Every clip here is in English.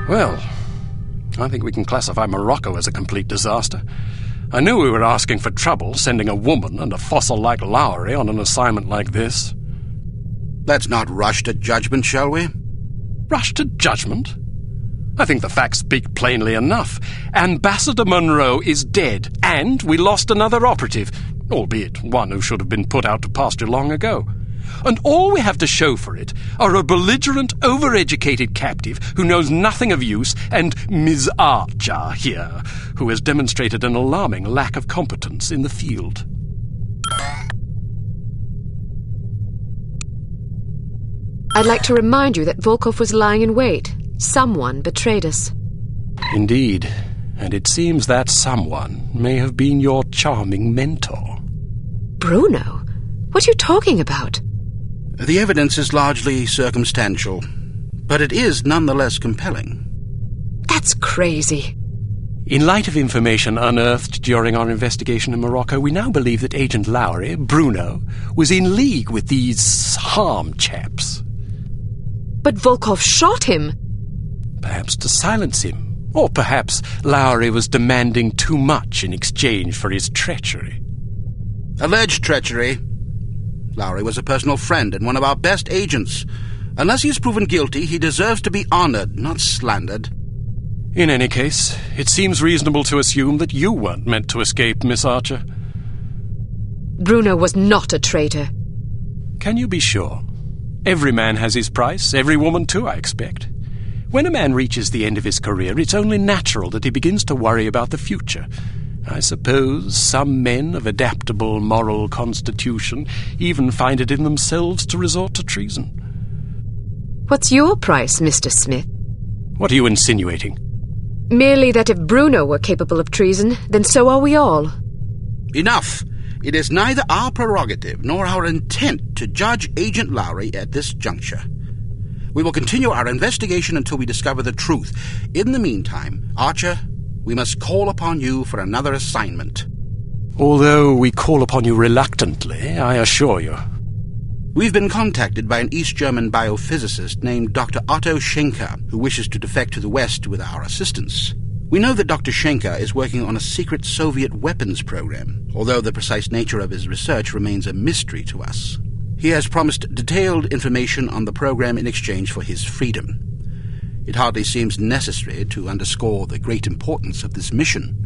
Well, I think we can classify Morocco as a complete disaster. I knew we were asking for trouble, sending a woman and a fossil like Lowry on an assignment like this. Let's not rush to judgment, shall we? Rush to judgment? I think the facts speak plainly enough. Ambassador Monroe is dead, and we lost another operative, albeit one who should have been put out to pasture long ago. And all we have to show for it are a belligerent, overeducated captive who knows nothing of use, and Ms. Archer here, who has demonstrated an alarming lack of competence in the field. I'd like to remind you that Volkov was lying in wait. Someone betrayed us. Indeed, and it seems that someone may have been your charming mentor. Bruno? What are you talking about? The evidence is largely circumstantial, but it is nonetheless compelling. That's crazy. In light of information unearthed during our investigation in Morocco, we now believe that Agent Lowry, Bruno, was in league with these harm chaps. But Volkov shot him. Perhaps to silence him. Or perhaps Lowry was demanding too much in exchange for his treachery. Alleged treachery. Lowry was a personal friend and one of our best agents. Unless he is proven guilty, he deserves to be honored, not slandered. In any case, it seems reasonable to assume that you weren't meant to escape, Miss Archer. Bruno was not a traitor. Can you be sure? Every man has his price, every woman too, I expect. When a man reaches the end of his career, it's only natural that he begins to worry about the future. I suppose some men of adaptable moral constitution even find it in themselves to resort to treason. What's your price, Mr. Smith? What are you insinuating? Merely that if Bruno were capable of treason, then so are we all. Enough! It is neither our prerogative nor our intent to judge Agent Lowry at this juncture. We will continue our investigation until we discover the truth. In the meantime, Archer, we must call upon you for another assignment. Although we call upon you reluctantly, I assure you. We've been contacted by an East German biophysicist named Dr. Otto Schenker, who wishes to defect to the West with our assistance. We know that Dr. Schenker is working on a secret Soviet weapons program, although the precise nature of his research remains a mystery to us. He has promised detailed information on the program in exchange for his freedom. It hardly seems necessary to underscore the great importance of this mission.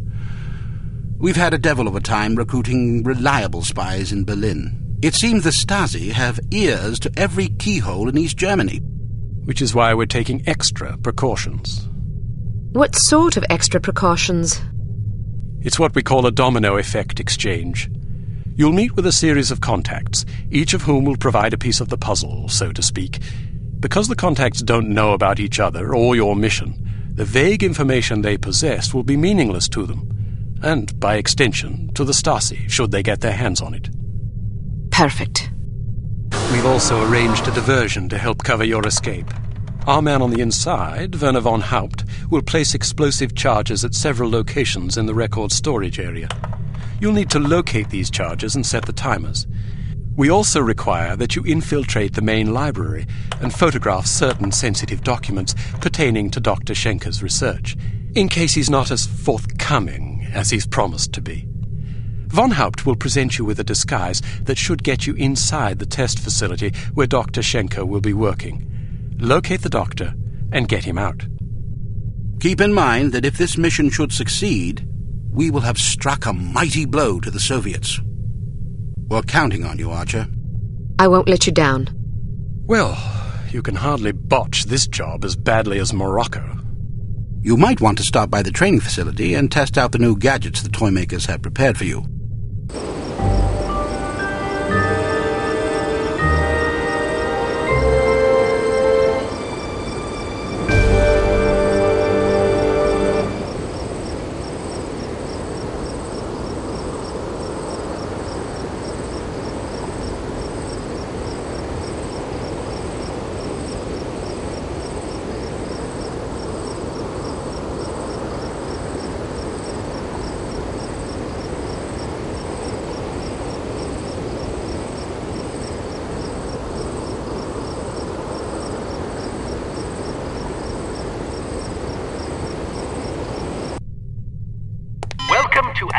We've had a devil of a time recruiting reliable spies in Berlin. It seems the Stasi have ears to every keyhole in East Germany. Which is why we're taking extra precautions. What sort of extra precautions? It's what we call a domino effect exchange. You'll meet with a series of contacts, each of whom will provide a piece of the puzzle, so to speak. Because the contacts don't know about each other or your mission, the vague information they possess will be meaningless to them, and, by extension, to the Stasi, should they get their hands on it. Perfect. We've also arranged a diversion to help cover your escape. Our man on the inside, Werner von Haupt, will place explosive charges at several locations in the record storage area. You'll need to locate these charges and set the timers. We also require that you infiltrate the main library and photograph certain sensitive documents pertaining to Dr. Schenker's research, in case he's not as forthcoming as he's promised to be. Von Haupt will present you with a disguise that should get you inside the test facility where Dr. Schenker will be working. Locate the doctor and get him out. Keep in mind that if this mission should succeed, we will have struck a mighty blow to the Soviets. We're counting on you, Archer. I won't let you down. Well, you can hardly botch this job as badly as Morocco. You might want to stop by the training facility and test out the new gadgets the toy makers have prepared for you.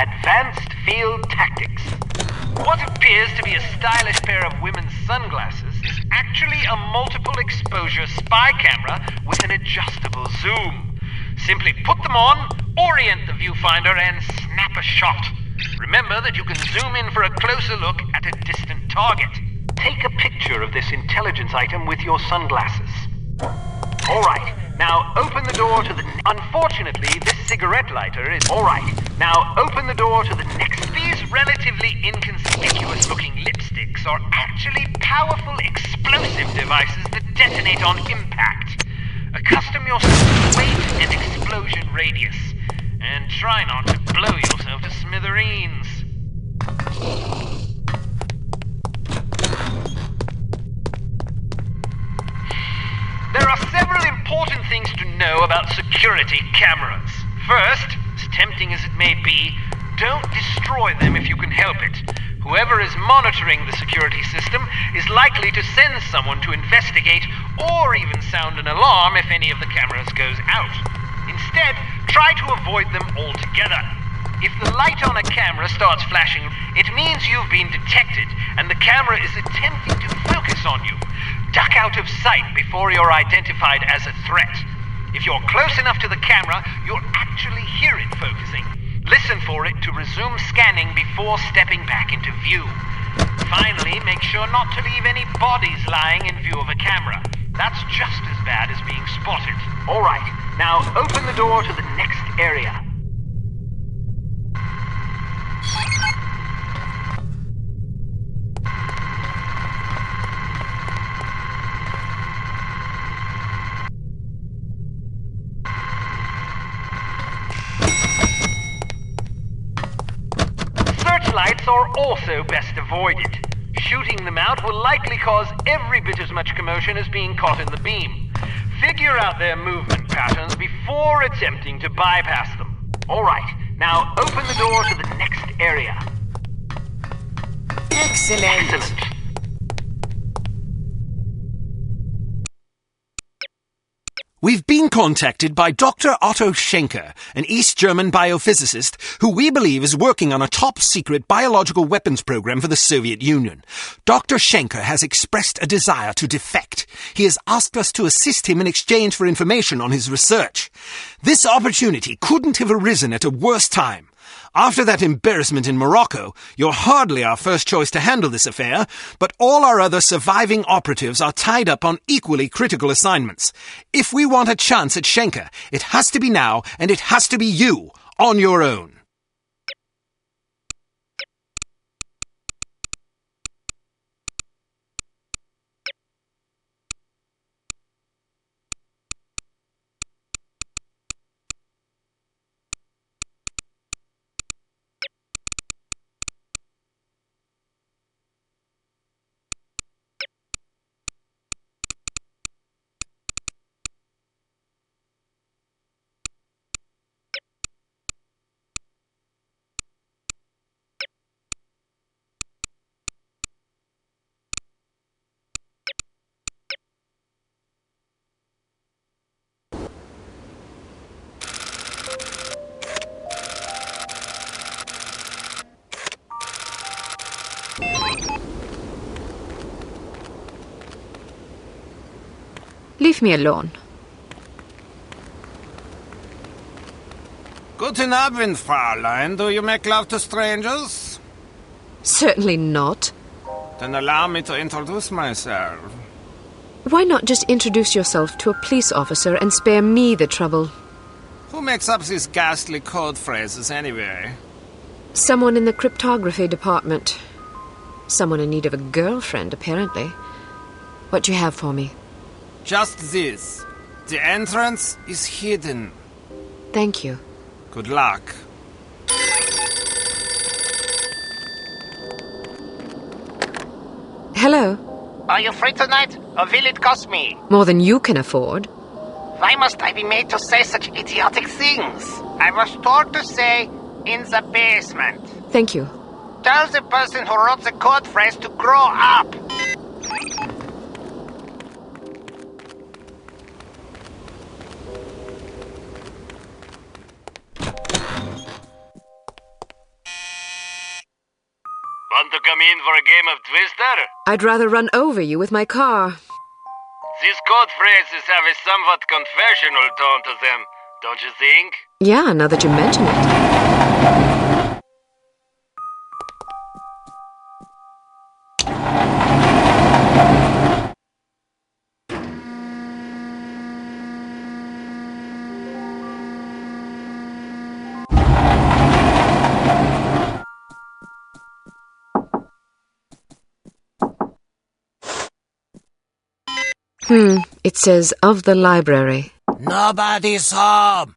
Advanced Field Tactics. What appears to be a stylish pair of women's sunglasses is actually a multiple exposure spy camera with an adjustable zoom. Simply put them on, orient the viewfinder, and snap a shot. Remember that you can zoom in for a closer look at a distant target. Take a picture of this intelligence item with your sunglasses. Alright, now open the door to the... Unfortunately, this cigarette lighter is... Alright, now open the door to the next... These relatively inconspicuous looking lipsticks are actually powerful explosive devices that detonate on impact. Accustom yourself to weight and explosion radius, and try not to blow yourself to smithereens. There are several important things to know about security cameras. First, as tempting as it may be, don't destroy them if you can help it. Whoever is monitoring the security system is likely to send someone to investigate or even sound an alarm if any of the cameras goes out. Instead, try to avoid them altogether. If the light on a camera starts flashing, it means you've been detected and the camera is attempting to focus on you. Duck out of sight before you're identified as a threat. If you're close enough to the camera, you'll actually hear it focusing. Listen for it to resume scanning before stepping back into view. Finally, make sure not to leave any bodies lying in view of a camera. That's just as bad as being spotted. Alright, now open the door to the next area. Searchlights are also best avoided. Shooting them out will likely cause every bit as much commotion as being caught in the beam. Figure out their movement patterns before attempting to bypass them. Alright, now open the door to the next area. Excellent. We've been contacted by Dr. Otto Schenker, an East German biophysicist who we believe is working on a top-secret biological weapons program for the Soviet Union. Dr. Schenker has expressed a desire to defect. He has asked us to assist him in exchange for information on his research. This opportunity couldn't have arisen at a worse time. After that embarrassment in Morocco, you're hardly our first choice to handle this affair, but all our other surviving operatives are tied up on equally critical assignments. If we want a chance at Schenker, it has to be now, and it has to be you, on your own. Leave me alone. Guten Abend, Fräulein. Do you make love to strangers? Certainly not. Then allow me to introduce myself. Why not just introduce yourself to a police officer and spare me the trouble? Who makes up these ghastly code phrases anyway? Someone in the cryptography department. Someone in need of a girlfriend, apparently. What do you have for me? Just this. The entrance is hidden. Thank you. Good luck. Hello. Are you free tonight, or will it cost me? More than you can afford. Why must I be made to say such idiotic things? I was told to say, in the basement. Thank you. Tell the person who wrote the code phrase to grow up. come in for a game of Twister? I'd rather run over you with my car. These code phrases have a somewhat confessional tone to them, don't you think? Yeah, now that you mention it. It says, of the library. Nobody's home.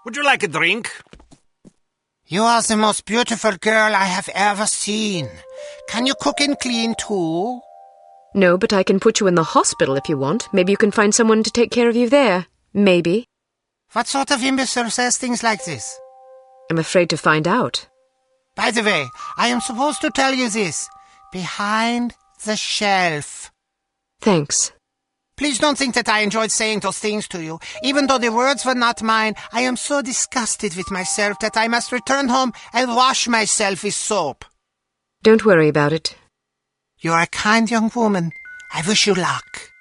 Would you like a drink? You are the most beautiful girl I have ever seen. Can you cook and clean too? No, but I can put you in the hospital if you want. Maybe you can find someone to take care of you there. Maybe. What sort of imbecile says things like this? I'm afraid to find out. By the way, I am supposed to tell you this. Behind the shelf. Thanks. Please don't think that I enjoyed saying those things to you. Even though the words were not mine, I am so disgusted with myself that I must return home and wash myself with soap. Don't worry about it. You are a kind young woman. I wish you luck.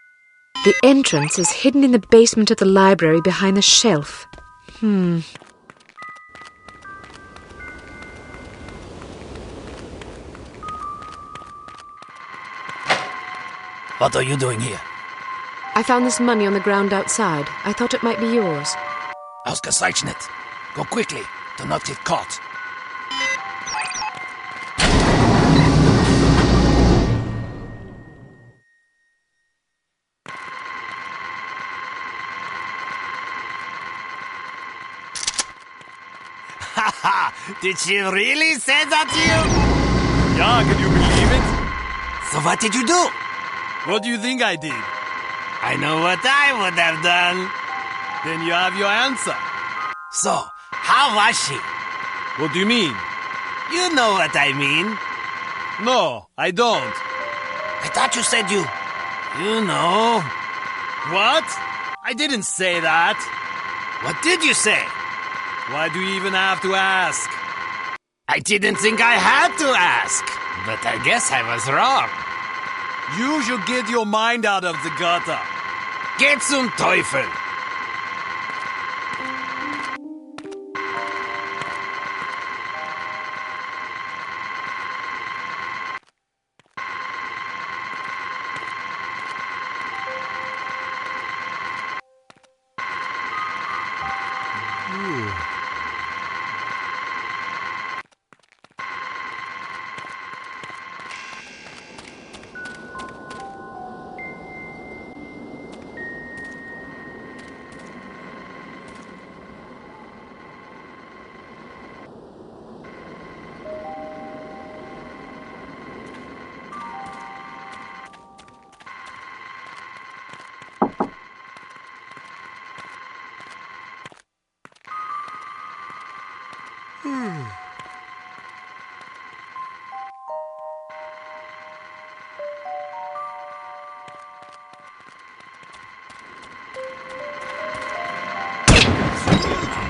The entrance is hidden in the basement of the library behind the shelf. What are you doing here? I found this money on the ground outside. I thought it might be yours. Ausgezeichnet. Go quickly. Do not get caught. Did she really say that to you? Yeah, can you believe it? So what did you do? What do you think I did? I know what I would have done. Then you have your answer. So, how was she? What do you mean? You know what I mean. No, I don't. I thought you said you... You know... What? I didn't say that. What did you say? Why do you even have to ask? I didn't think I had to ask. But I guess I was wrong. You should get your mind out of the gutter. Geh zum Teufel!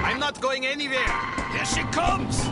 I'm not going anywhere. Here she comes!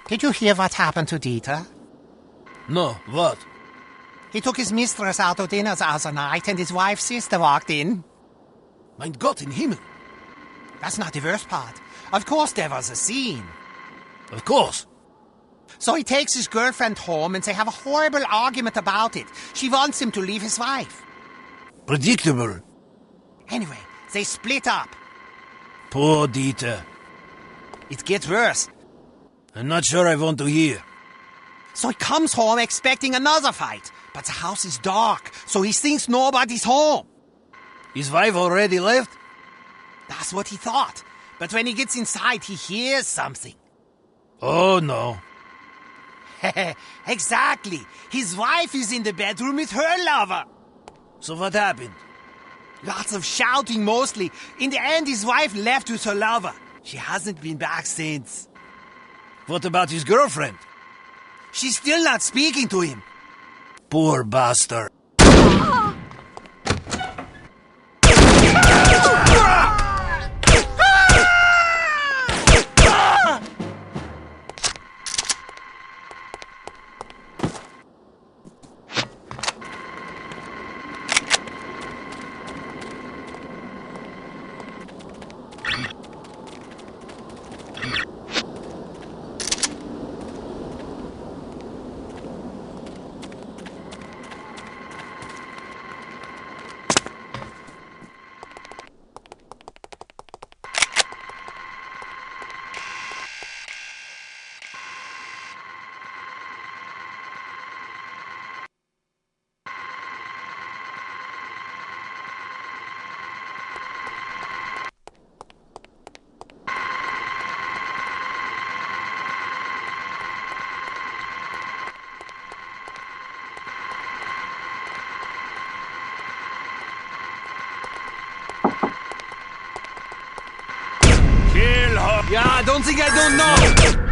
Did you hear what happened to Dieter? No, what? He took his mistress out to dinner the other night and his wife's sister walked in. Mein Gott in Himmel. That's not the worst part. Of course there was a scene. Of course. So he takes his girlfriend home and they have a horrible argument about it. She wants him to leave his wife. Predictable. Anyway, they split up. Poor Dieter. It gets worse. I'm not sure I want to hear. So he comes home expecting another fight. But the house is dark, so he thinks nobody's home. His wife already left? That's what he thought. But when he gets inside, he hears something. Oh, no. Exactly. His wife is in the bedroom with her lover. So what happened? Lots of shouting mostly. In the end, his wife left with her lover. She hasn't been back since. What about his girlfriend? She's still not speaking to him. Poor bastard. Yeah, don't think I don't know!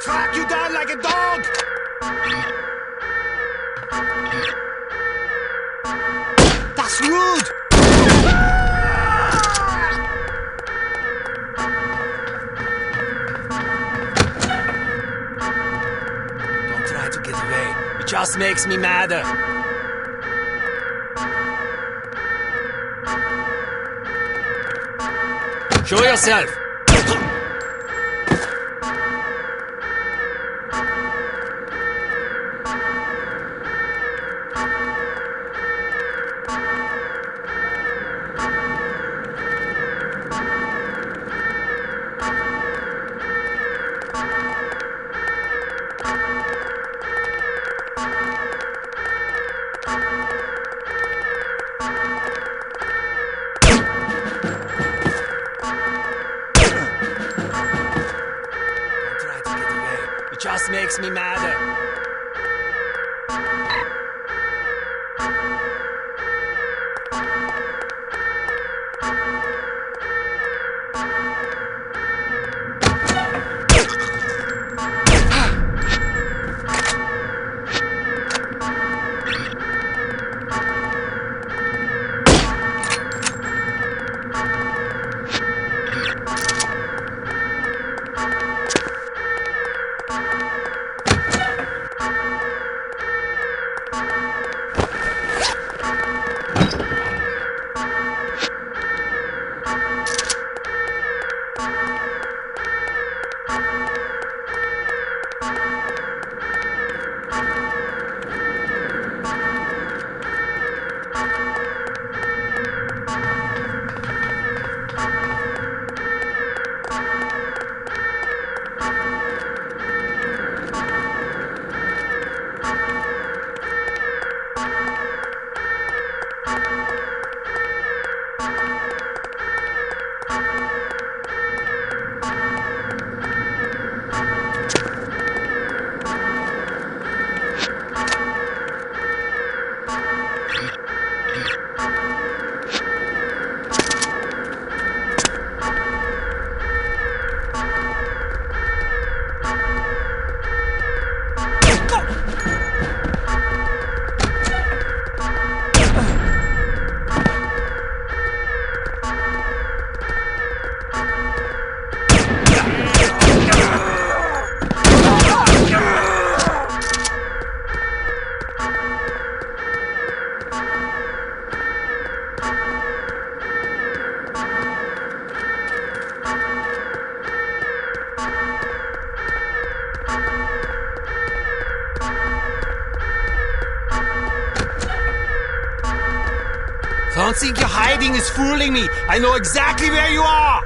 track you down like a dog! That's rude! Don't try to get away. It just makes me madder. Show yourself! Just makes me madder. Don't think your hiding is fooling me. I know exactly where you are.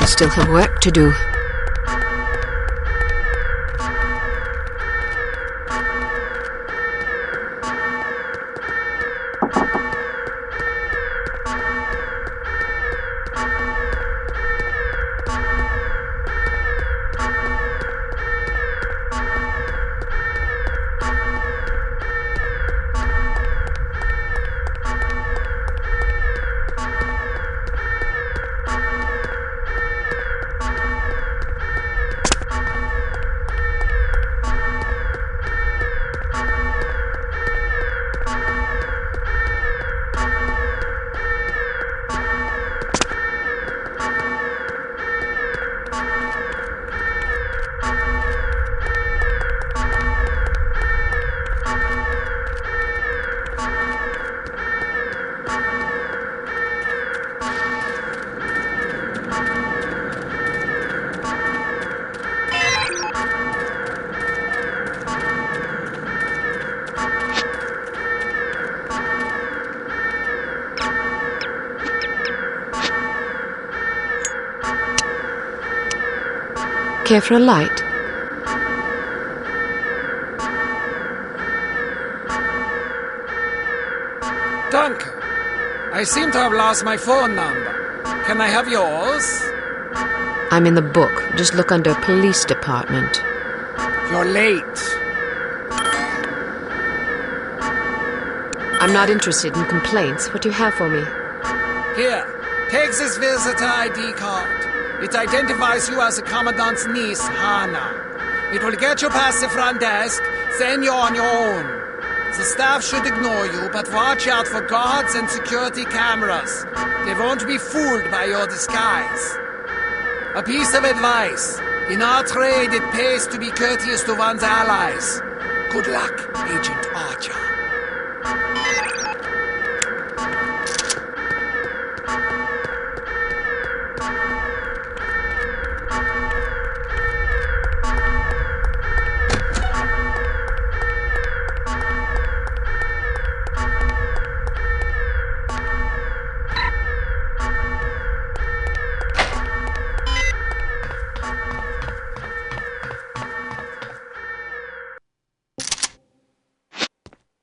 Still have work to do. Care for a light? Danke. I seem to have lost my phone number. Can I have yours? I'm in the book. Just look under police department. You're late. I'm not interested in complaints. What do you have for me? Here, take this visitor ID card. It identifies you as the Commandant's niece, Hannah. It will get you past the front desk, then you're on your own. The staff should ignore you, but watch out for guards and security cameras. They won't be fooled by your disguise. A piece of advice. In our trade, it pays to be courteous to one's allies. Good luck, Agent Archer.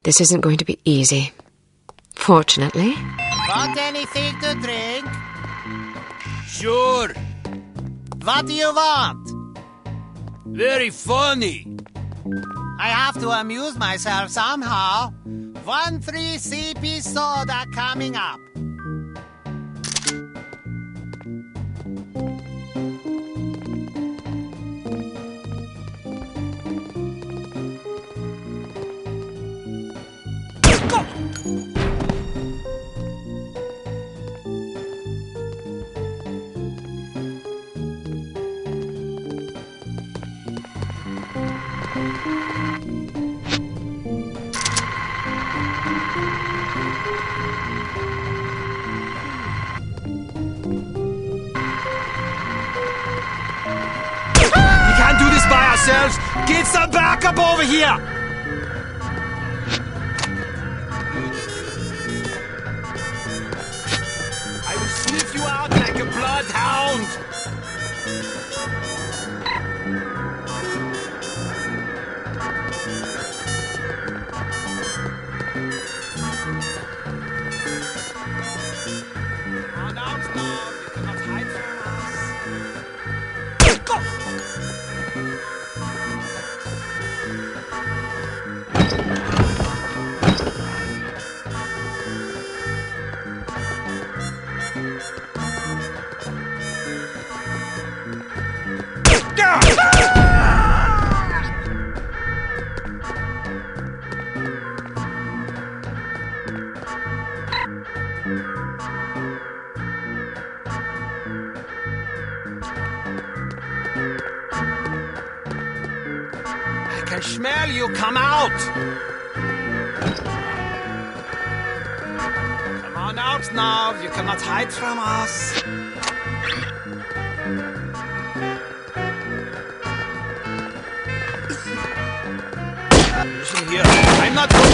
This isn't going to be easy. Fortunately. Want anything to drink? Sure. What do you want? Very funny. I have to amuse myself somehow. 1 free CP soda coming up. Get some backup over here! I will sniff you out like a bloodhound! On out now, you cannot hide from us. Go! I can smell you. Come out. Come on out now. You cannot hide from us. Listen here. I'm not going.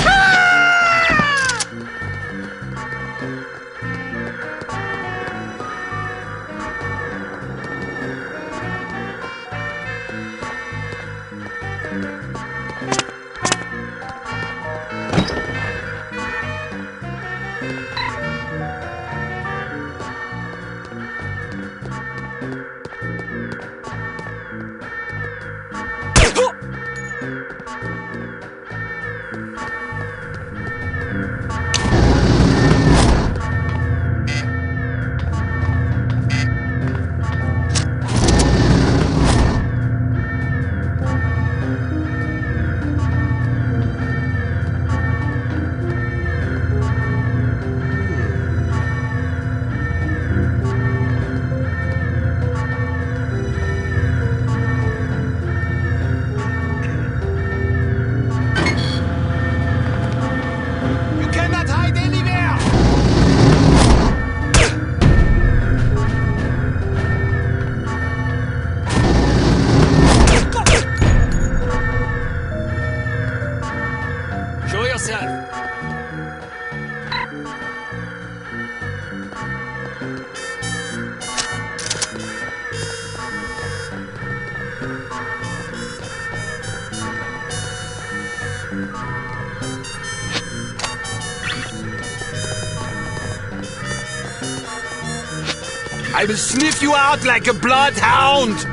I will sniff you out like a bloodhound!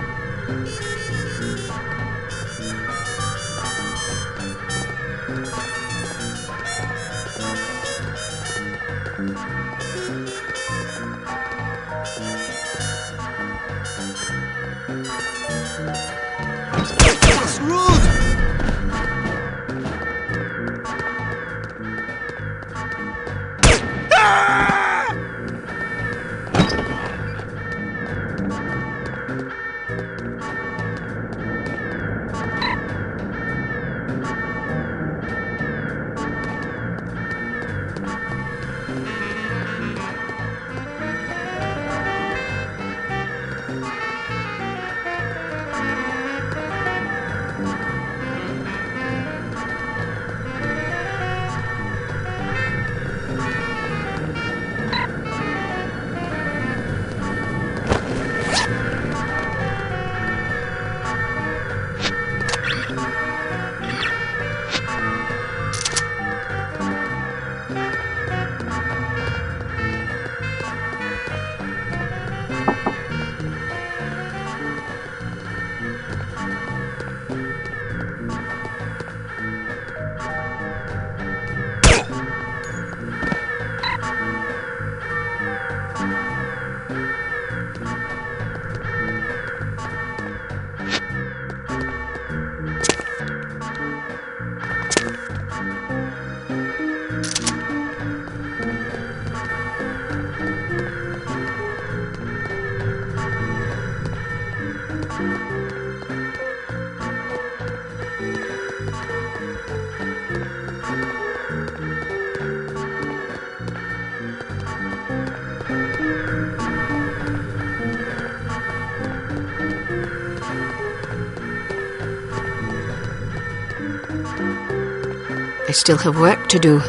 still have work to do.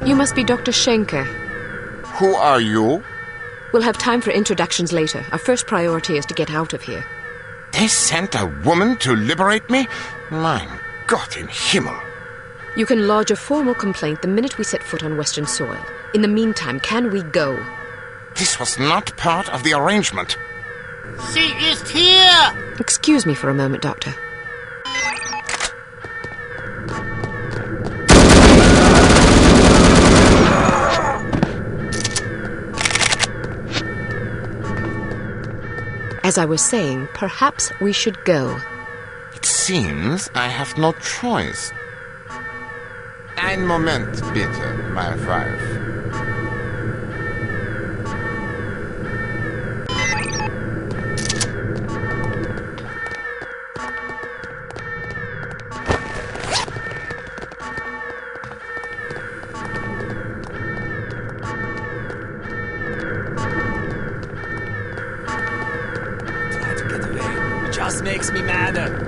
You must be Dr. Schenker. Who are you? We'll have time for introductions later. Our first priority is to get out of here. They sent a woman to liberate me? Mein Gott in Himmel. You can lodge a formal complaint the minute we set foot on Western soil. In the meantime, can we go? This was not part of the arrangement. She is here! Excuse me for a moment, Doctor. As I was saying, perhaps we should go. It seems I have no choice. Ein Moment, bitte, my wife. Just makes me madder.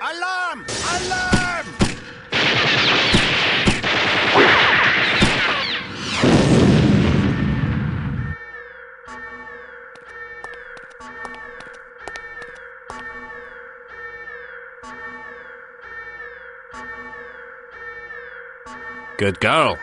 Alarm! Alarm! Good girl.